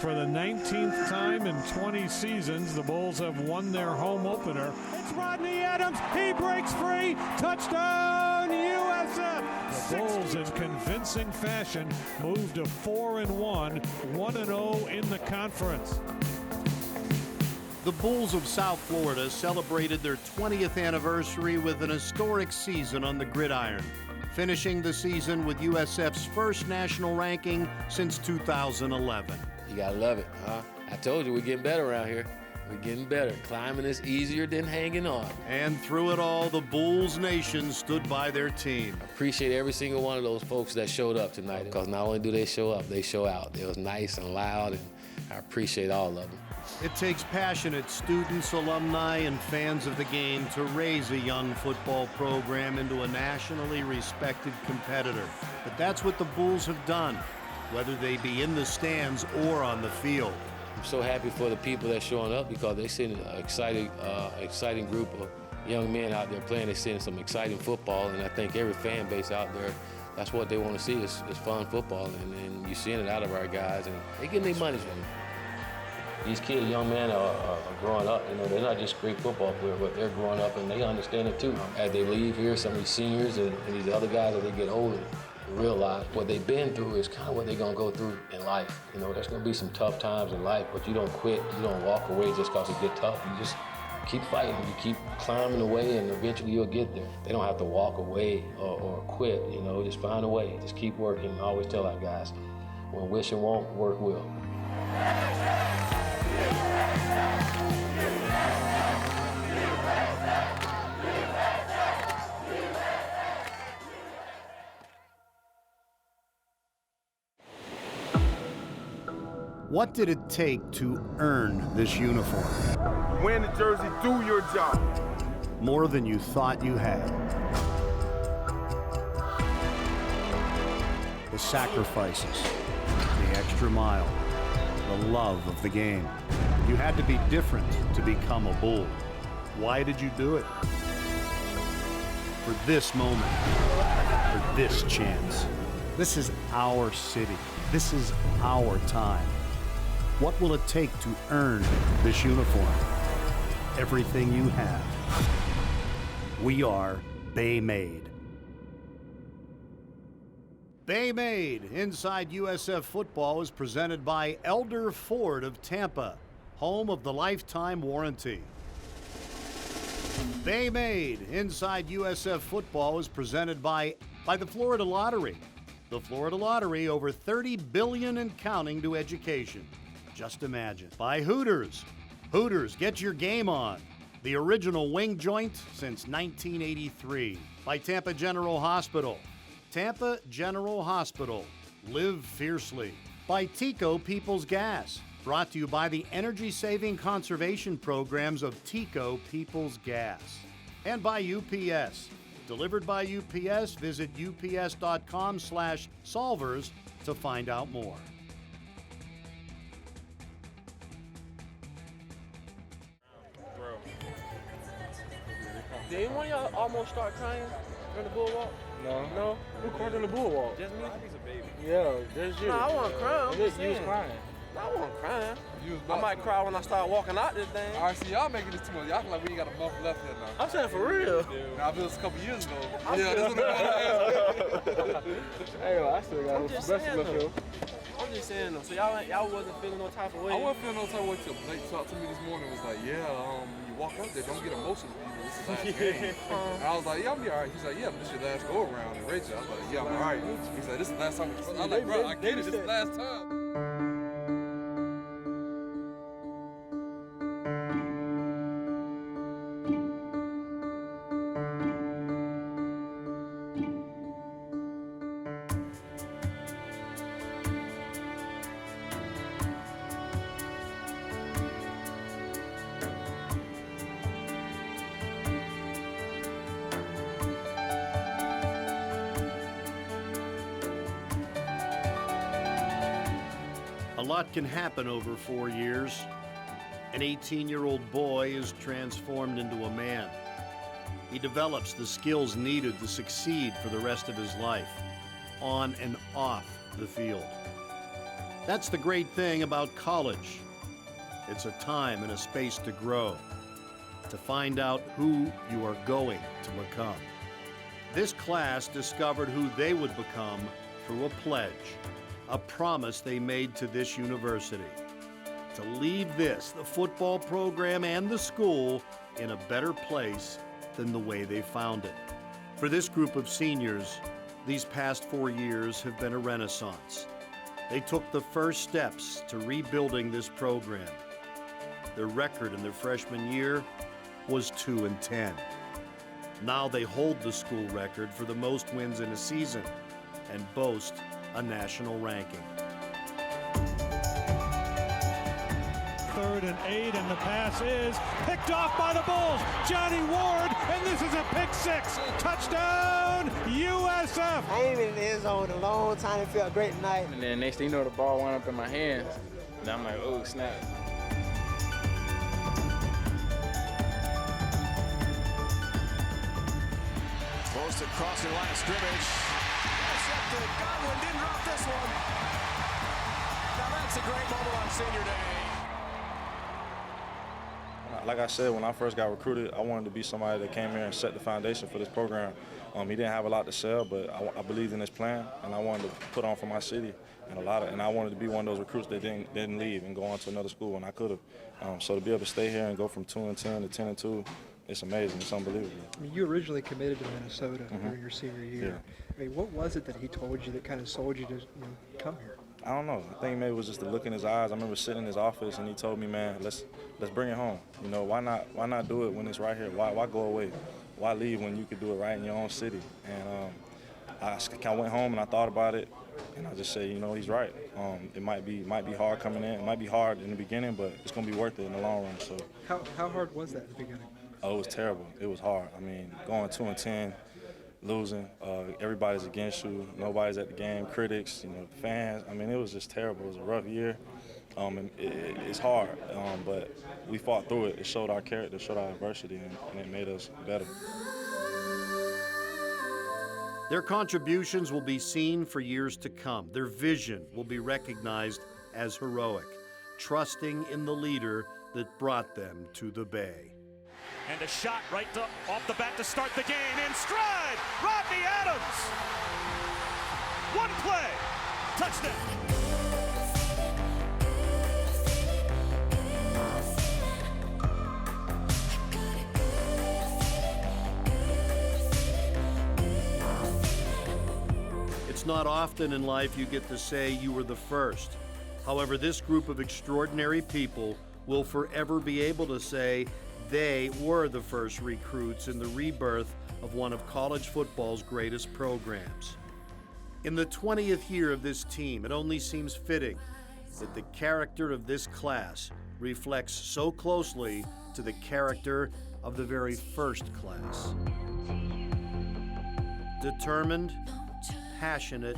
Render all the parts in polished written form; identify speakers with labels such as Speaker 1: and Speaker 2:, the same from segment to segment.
Speaker 1: For the 19th time in 20 seasons, the Bulls have won their home opener.
Speaker 2: It's Rodney Adams. He breaks free. Touchdown, USF.
Speaker 1: The Bulls, in convincing fashion, moved to 4-1, 1-0 in the conference.
Speaker 3: The Bulls of South Florida celebrated their 20th anniversary with an historic season on the gridiron, finishing the season with USF's first national ranking since 2011.
Speaker 4: You gotta love it, huh? I told you, we're getting better around here. We're getting better. Climbing is easier than hanging on.
Speaker 3: And through it all, the Bulls Nation stood by their team.
Speaker 4: I appreciate every single one of those folks that showed up tonight, because not only do they show up, they show out. It was nice and loud, and I appreciate all of them.
Speaker 3: It takes passionate students, alumni, and fans of the game to raise a young football program into a nationally respected competitor. But that's what the Bulls have done, whether they be in the stands or on the field.
Speaker 4: I'm so happy for the people that's showing up, because they're seeing an exciting group of young men out there playing. They're seeing some exciting football, and I think every fan base out there, that's what they want to see is fun football, and you're seeing it out of our guys, and they getting their money's worth. These kids, young men, are growing up. You know, they're not just great football players, but they're growing up, and they understand it too. As they leave here, some of these seniors and these other guys, as they get older, realize what they've been through is kind of what they're going to go through in life. You know, there's going to be some tough times in life, but you don't quit, you don't walk away just because it gets tough. You just keep fighting, you keep climbing away, and eventually you'll get there. They don't have to walk away or quit, you know, just find a way, just keep working. I always tell our guys, when wishing won't, work will.
Speaker 3: What did it take to earn this uniform?
Speaker 5: Wearing the jersey, do your job.
Speaker 3: More than you thought you had. The sacrifices, the extra mile, the love of the game. You had to be different to become a Bull. Why did you do it? For this moment, for this chance. This is our city. This is our time. What will it take to earn this uniform? Everything you have. We are Baymade. Baymade Inside USF Football is presented by Elder Ford of Tampa, home of the lifetime warranty. Baymade Inside USF Football is presented by the Florida Lottery. The Florida Lottery, over $30 billion and counting to education. Just imagine. By Hooters. Hooters, get your game on. The original wing joint since 1983. By Tampa General Hospital. Tampa General Hospital. Live fiercely. By Tico People's Gas. Brought to you by the energy-saving conservation programs of Tico People's Gas. And by UPS. Delivered by UPS, visit ups.com/solvers to find out more.
Speaker 6: Did anyone of y'all almost start crying during the bull walk?
Speaker 7: No. Who cried during the bull walk?
Speaker 6: Just me?
Speaker 7: He's a baby. Yeah, just you.
Speaker 6: No, I wasn't crying. I'm just
Speaker 7: You was
Speaker 6: saying.
Speaker 7: crying.
Speaker 6: No, I wasn't crying.
Speaker 5: I
Speaker 6: I might cry when I start walking out this thing.
Speaker 5: All right, see, y'all making this too much. Y'all feel like we ain't got a month left here now.
Speaker 6: I'm saying for real.
Speaker 5: Now, if it was a couple years ago.
Speaker 6: I'm
Speaker 5: Yeah, this is what
Speaker 7: Hey, I still got
Speaker 6: I'm
Speaker 7: some
Speaker 6: just
Speaker 7: special
Speaker 6: saying,
Speaker 7: left here.
Speaker 6: I'm just saying though. So y'all wasn't feeling no type of way.
Speaker 5: I wasn't feeling no type of way till Blake talked to me this morning. Was like, yeah, when you walk out there, don't get emotional. This is last game. And I was like, yeah, I'll be all right. He's like, yeah, but this is your last go around in Rachel. I was like, yeah, I'm all right. He's like, this is the last time. I'm like, bro, I get it. This is the last time.
Speaker 3: A lot can happen over 4 years. An 18-year-old boy is transformed into a man. He develops the skills needed to succeed for the rest of his life, on and off the field. That's the great thing about college. It's a time and a space to grow, to find out who you are going to become. This class discovered who they would become through a pledge, a promise they made to this university, to leave this, the football program and the school, in a better place than the way they found it. For this group of seniors, these past 4 years have been a renaissance. They took the first steps to rebuilding this program. Their record in their freshman year was 2-10. Now they hold the school record for the most wins in a season and boast a national ranking.
Speaker 1: 3rd and 8, and the pass is picked off by the Bulls. Johnny Ward, and this is a pick six. Touchdown, USF.
Speaker 6: I ain't been in the end zone in a long time. It felt great tonight.
Speaker 7: And then next thing you know, the ball went up in my hands. And I'm like, oh, snap.
Speaker 2: Close to crossing line of scrimmage. Intercepted. Godwin didn't drop this one. Now that's a great moment on senior day.
Speaker 8: Like I said, when I first got recruited, I wanted to be somebody that came here and set the foundation for this program. He didn't have a lot to sell, but I believed in his plan, and I wanted to put on for my city, and I wanted to be one of those recruits that didn't leave and go on to another school, and I could have. So to be able to stay here and go from 2-10 to 10-2, it's amazing. It's unbelievable.
Speaker 9: I mean, you originally committed to Minnesota during your senior year.
Speaker 8: Yeah.
Speaker 9: I mean, what was it that he told you that kind of sold you to come here?
Speaker 8: I don't know. I think maybe it was just the look in his eyes. I remember sitting in his office and he told me, man, let's bring it home. Why not do it when it's right here? Why go away? Why leave when you could do it right in your own city? And I went home and I thought about it, and I just said, he's right. It might be hard coming in. It might be hard in the beginning, but it's gonna be worth it in the long run. So.
Speaker 9: How hard was that in the beginning?
Speaker 8: Oh, it was terrible. It was hard. I mean, going 2-10. Losing, everybody's against you, nobody's at the game, critics, fans. I mean, it was just terrible. It was a rough year. It's hard, but we fought through it. It showed our character, showed our adversity, and it made us better.
Speaker 3: Their contributions will be seen for years to come. Their vision will be recognized as heroic, trusting in the leader that brought them to the Bay.
Speaker 2: And a shot right off the bat to start the game. In stride, Rodney Adams. One play, touchdown.
Speaker 3: It's not often in life you get to say you were the first. However, this group of extraordinary people will forever be able to say they were the first recruits in the rebirth of one of college football's greatest programs. In the 20th year of this team, it only seems fitting that the character of this class reflects so closely to the character of the very first class. Determined, passionate,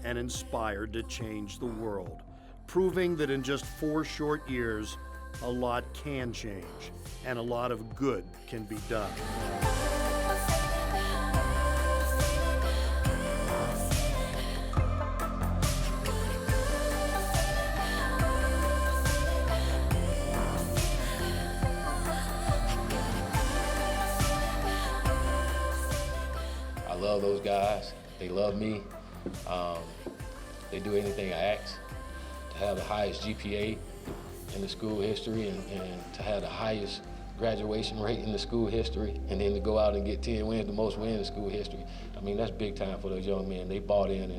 Speaker 3: and inspired to change the world, proving that in just 4 short years, a lot can change, and a lot of good can be done.
Speaker 4: I love those guys. They love me. They do anything I ask. To have the highest GPA in the school history and to have the highest graduation rate in the school history, and then to go out and get 10 wins, the most wins in school history. I mean, that's big time for those young men. They bought in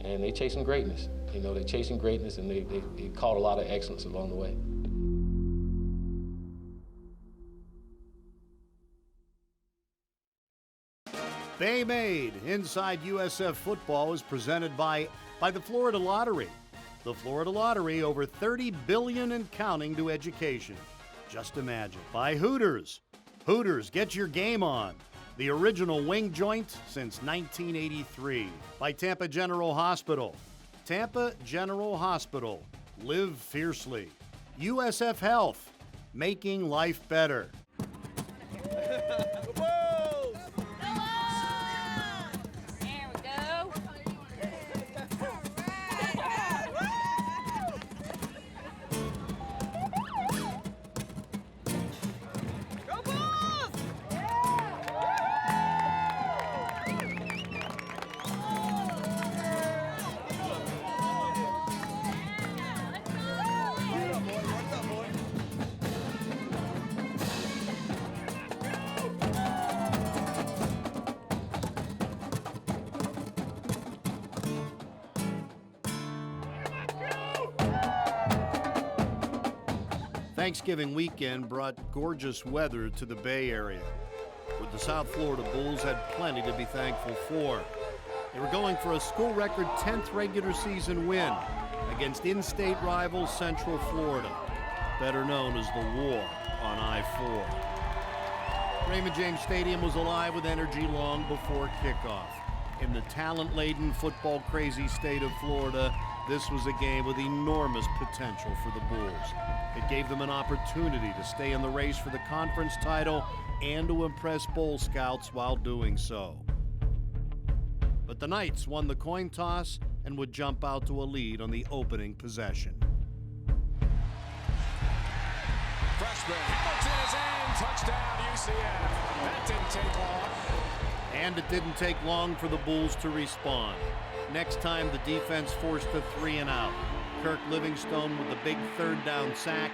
Speaker 4: and they chasing greatness. They're chasing greatness, and they caught a lot of excellence along the way.
Speaker 3: Baymade Inside USF Football is presented by the Florida Lottery. The Florida Lottery, over $30 billion and counting to education. Just imagine. By Hooters. Hooters, get your game on. The original wing joint since 1983. By Tampa General Hospital. Tampa General Hospital. Live fiercely. USF Health. Making life better. Thanksgiving weekend brought gorgeous weather to the Bay Area, where the South Florida Bulls had plenty to be thankful for. They were going for a school record 10th regular season win against in-state rival Central Florida, better known as the War on I-4. Raymond James Stadium was alive with energy long before kickoff. In the talent-laden, football-crazy state of Florida, this was a game with enormous potential for the Bulls. It gave them an opportunity to stay in the race for the conference title and to impress bowl scouts while doing so. But the Knights won the coin toss and would jump out to a lead on the opening possession.
Speaker 2: Freshman Hamilton is in. Touchdown, UCF. That didn't take long.
Speaker 3: And it didn't take long for the Bulls to respond. Next time, the defense forced a 3-and-out. Kirk Livingstone with a big third down sack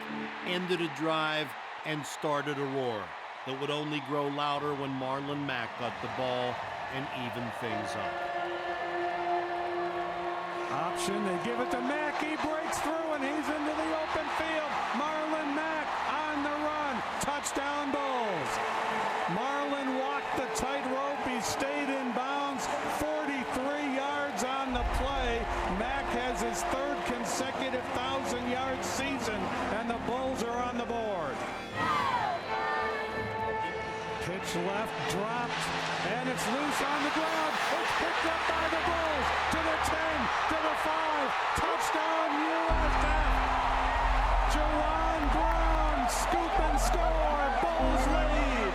Speaker 3: ended a drive and started a roar that would only grow louder when Marlon Mack got the ball and evened things up.
Speaker 1: Option, they give it to Mack. He breaks through and he's into the open field. Marlon Mack on the run. Touchdown Bulls. Marlon walked the tightrope. He stayed in bounds. 43 yards on the play. Mack has his third consecutive 1,000-yard season, and the Bulls are on the board. Pitch left, dropped, and it's loose on the ground. It's picked up by the Bulls to the 10, to the 5. Touchdown USF. Jawan Brown, scoop and score. Bulls lead.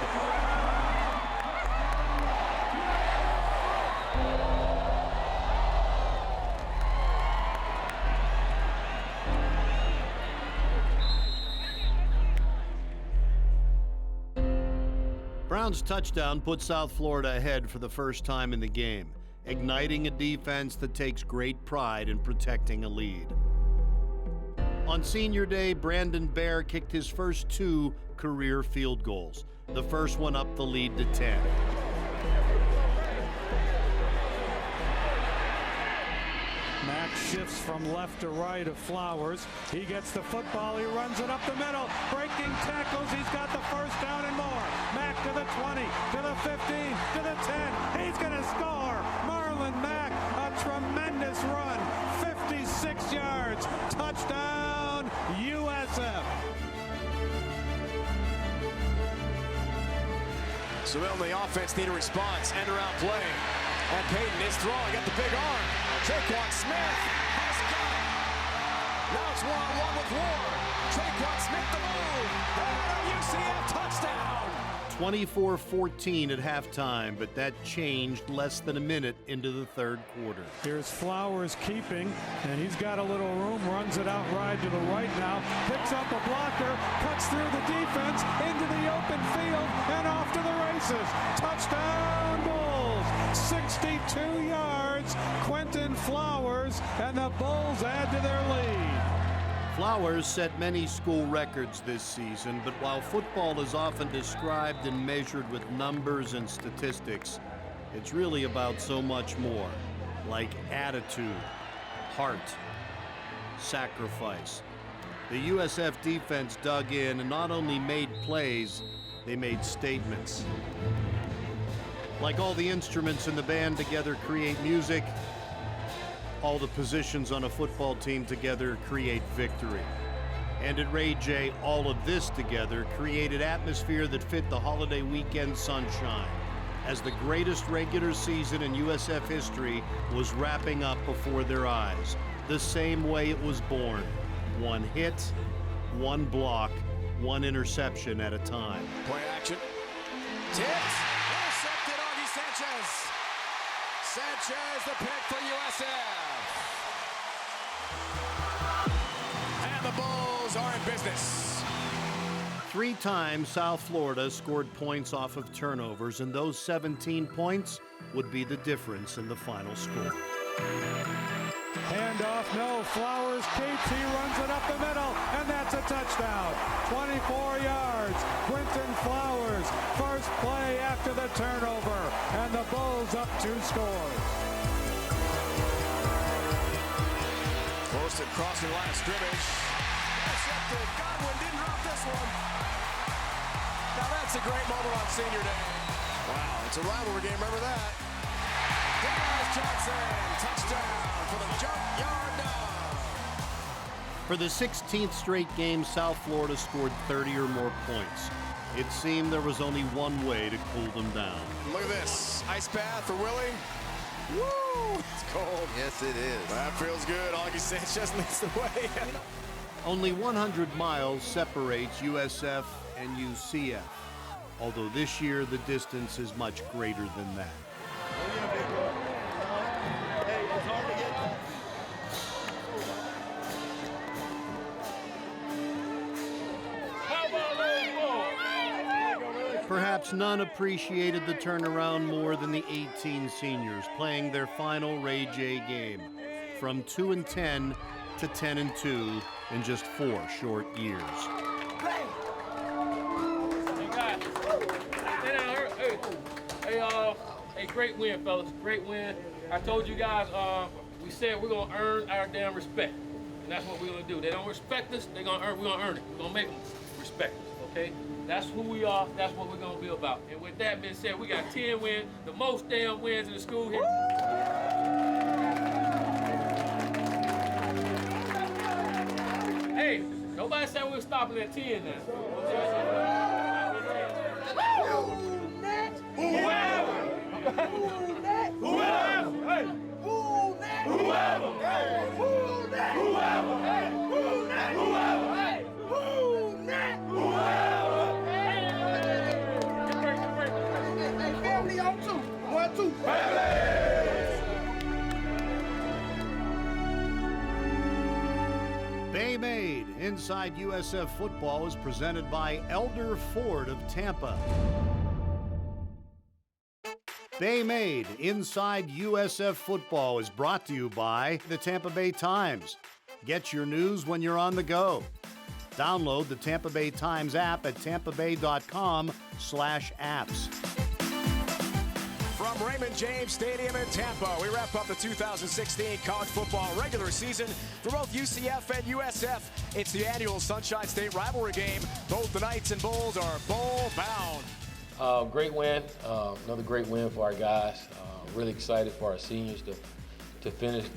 Speaker 3: Brown's touchdown put South Florida ahead for the first time in the game, igniting a defense that takes great pride in protecting a lead. On senior day, Brandon Bear kicked his first 2 career field goals, the first one up the lead to 10.
Speaker 1: Mack shifts from left to right of Flowers. He gets the football. He runs it up the middle. Breaking tackles. He's got the first down and more. Mack to the 20, to the 15, to the 10. He's going to score. Marlon Mack, a tremendous run. 56 yards. Touchdown, USF.
Speaker 2: So the offense need a response. End around play. And Payton is throwing at the big arm. Traquan Smith has got it. Now it's one-on-one with Ward. Traquan Smith the move. And a UCF touchdown.
Speaker 3: 24-14 at halftime, but that changed less than a minute into the third quarter.
Speaker 1: Here's Flowers keeping, and he's got a little room, runs it out wide to the right now, picks up a blocker, cuts through the defense, into the open field, and off to the races. Touchdown Bulls, 62 yards, Quentin Flowers, and the Bulls add to their lead.
Speaker 3: Flowers set many school records this season, but while football is often described and measured with numbers and statistics, it's really about so much more, like attitude, heart, sacrifice. The USF defense dug in and not only made plays, they made statements. Like all the instruments in the band together create music, all the positions on a football team together create victory. And at Ray J, all of this together created atmosphere that fit the holiday weekend sunshine, as the greatest regular season in USF history was wrapping up before their eyes, the same way it was born. One hit, one block, one interception at a time.
Speaker 2: Play action. Tipped. Intercepted. Augie Sanchez. Sanchez the pick for USF. And the Bulls are in business.
Speaker 3: 3 times South Florida scored points off of turnovers, and those 17 points would be the difference in the final score.
Speaker 1: Handoff, no, Flowers keeps, he runs it up the middle, and that's a touchdown. 24 yards, Quentin Flowers, first play after the turnover, and the Bulls up 2 scores.
Speaker 2: Close to crossing the line of scrimmage. Intercepted. Godwin didn't drop this one. Now that's a great moment on senior day. Wow, it's a rivalry game. Remember that. Dennis Johnson, touchdown for the junkyard dog.
Speaker 3: For the 16th straight game, South Florida scored 30 or more points. It seemed there was only one way to cool them down.
Speaker 2: Look at this. Ice bath for Willie. Woo! It's cold.
Speaker 10: Yes, it is.
Speaker 2: That feels good. Augie Sanchez leads the way.
Speaker 3: Only 100 miles separates USF and UCF, although this year the distance is much greater than that. Perhaps none appreciated the turnaround more than the 18 seniors playing their final Ray J game, from 2-10 to 10-2 in just 4 short years.
Speaker 6: Hey, great win, fellas. Great win. I told you guys, we said we're gonna earn our damn respect, and that's what we're gonna do. They don't respect us, we're gonna earn it. We're gonna make them respect us, okay? That's who we are. That's what we're gonna be about. And with that being said, we got 10 wins, the most damn wins in the school here. Hey, nobody said we were stopping at 10 now.
Speaker 3: Baymade Inside USF Football is presented by Elder Ford of Tampa. Baymade Inside USF Football is brought to you by the Tampa Bay Times. Get your news when you're on the go. Download the Tampa Bay Times app at tampabay.com/apps.
Speaker 2: From Raymond James Stadium in Tampa, we wrap up the 2016 college football regular season for both UCF and USF. It's the annual Sunshine State rivalry game. Both the Knights and Bulls are bowl-bound.
Speaker 4: Great win, another great win for our guys. Really excited for our seniors to finish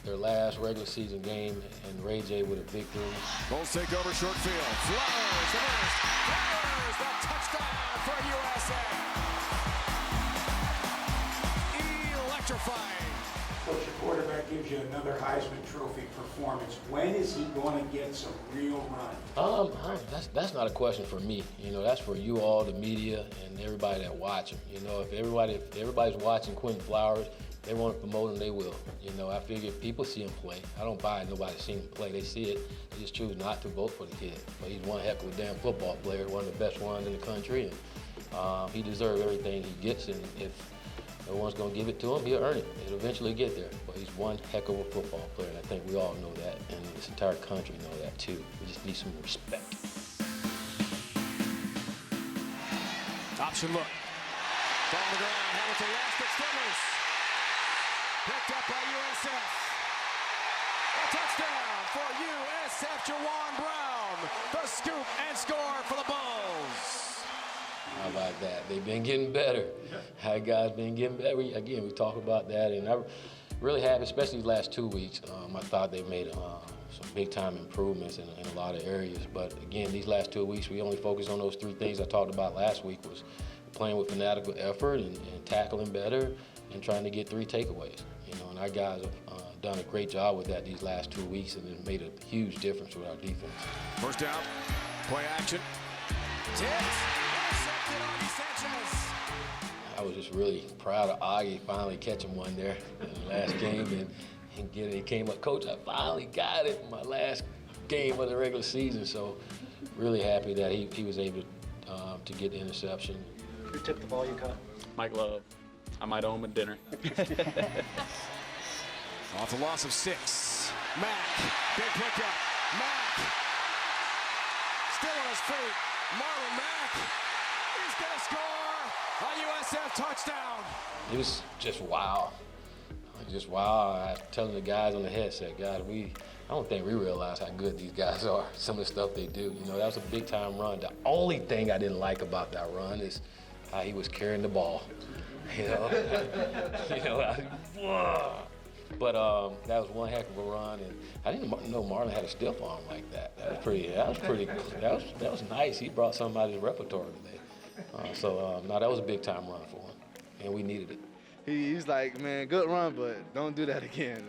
Speaker 4: their last regular season game and Ray J with a victory.
Speaker 2: Bulls take over short field. Flowers, the touchdown for USF. Electrifying.
Speaker 11: Coach, your quarterback gives you another Heisman Trophy performance. When is he going to get some real run?
Speaker 4: That's not a question for me. You know, that's for you all, the media, and everybody that watch him. You know, if everybody's watching Quentin Flowers, they want to promote him, they will. You know, I figure if people see him play, I don't buy nobody seeing him play. They see it, they just choose not to vote for the kid. But he's one heck of a damn football player, one of the best ones in the country, and he deserves everything he gets. And if everyone's going to give it to him, he'll earn it. He'll eventually get there. But he's one heck of a football player, and I think we all know that, and this entire country know that too. We just need some respect.
Speaker 2: Option look. Ball on the ground. Hamilton lost it. Still loose. Picked up by USF. A touchdown for USF. Jawan Brown. The scoop and score for the Bulls.
Speaker 4: How about that? They've been getting better. Our guys been getting better. Again, we talk about that, and I'm really happy, especially these last 2 weeks. I thought they made some big-time improvements in a lot of areas. But again, these last 2 weeks, we only focused on those 3 things I talked about last week: was playing with fanatical effort and tackling better and trying to get 3 takeaways. You know, and our guys have done a great job with that these last 2 weeks, and it made a huge difference with our defense.
Speaker 2: First down, play action.
Speaker 4: I was just really proud of Augie finally catching one there in the last game and getting it. Came up, Coach, I finally got it in my last game of the regular season. So really happy that he was able to get the interception.
Speaker 9: Who took the ball you caught?
Speaker 7: Mike Love. I might owe him a dinner.
Speaker 2: Off a loss of 6. Mack, big pickup. Mack, still on his feet. Marlon Mack, he's gonna score a USF touchdown.
Speaker 4: It was just wow. Just wow, I was telling the guys on the headset, guys, I don't think we realize how good these guys are, some of the stuff they do. You know, that was a big time run. The only thing I didn't like about that run is how he was carrying the ball. You know, but that was one heck of a run, and I didn't know Marlon had a stiff arm like that. That was nice. He brought something out of his repertoire today. No, that was a big time run for him, and we needed it.
Speaker 10: He's like, man, good run, but don't do that again.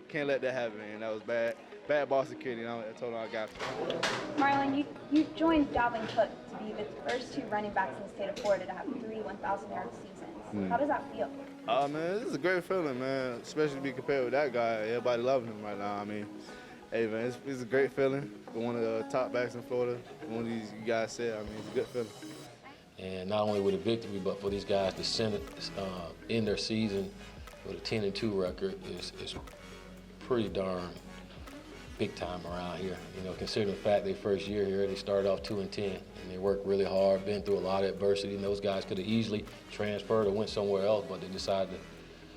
Speaker 10: Can't let that happen, man. That was bad. Bad ball security. I told him I got you.
Speaker 12: Marlon, you joined Dalvin Cook to be the first 2 running backs in the state of Florida to have 3 1,000-yard seasons. How does that feel?
Speaker 10: Man, this is a great feeling, man, especially to be compared with that guy. Everybody loving him right now. I mean, hey, man, it's a great feeling for one of the top backs in Florida. One of these you guys said, I mean, it's a good feeling.
Speaker 4: And not only with a victory, but for these guys to send it in their season with a 10-2 record is pretty darn big time around here. You know, considering the fact their first year here, they started off 2-10, and they worked really hard, been through a lot of adversity, and those guys could have easily transferred or went somewhere else, but they decided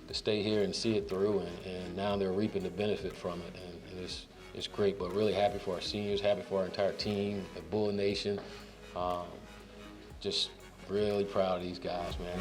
Speaker 4: to stay here and see it through, and now they're reaping the benefit from it, and it's great. But really happy for our seniors, happy for our entire team, the Bull Nation. Just really proud of these guys, man.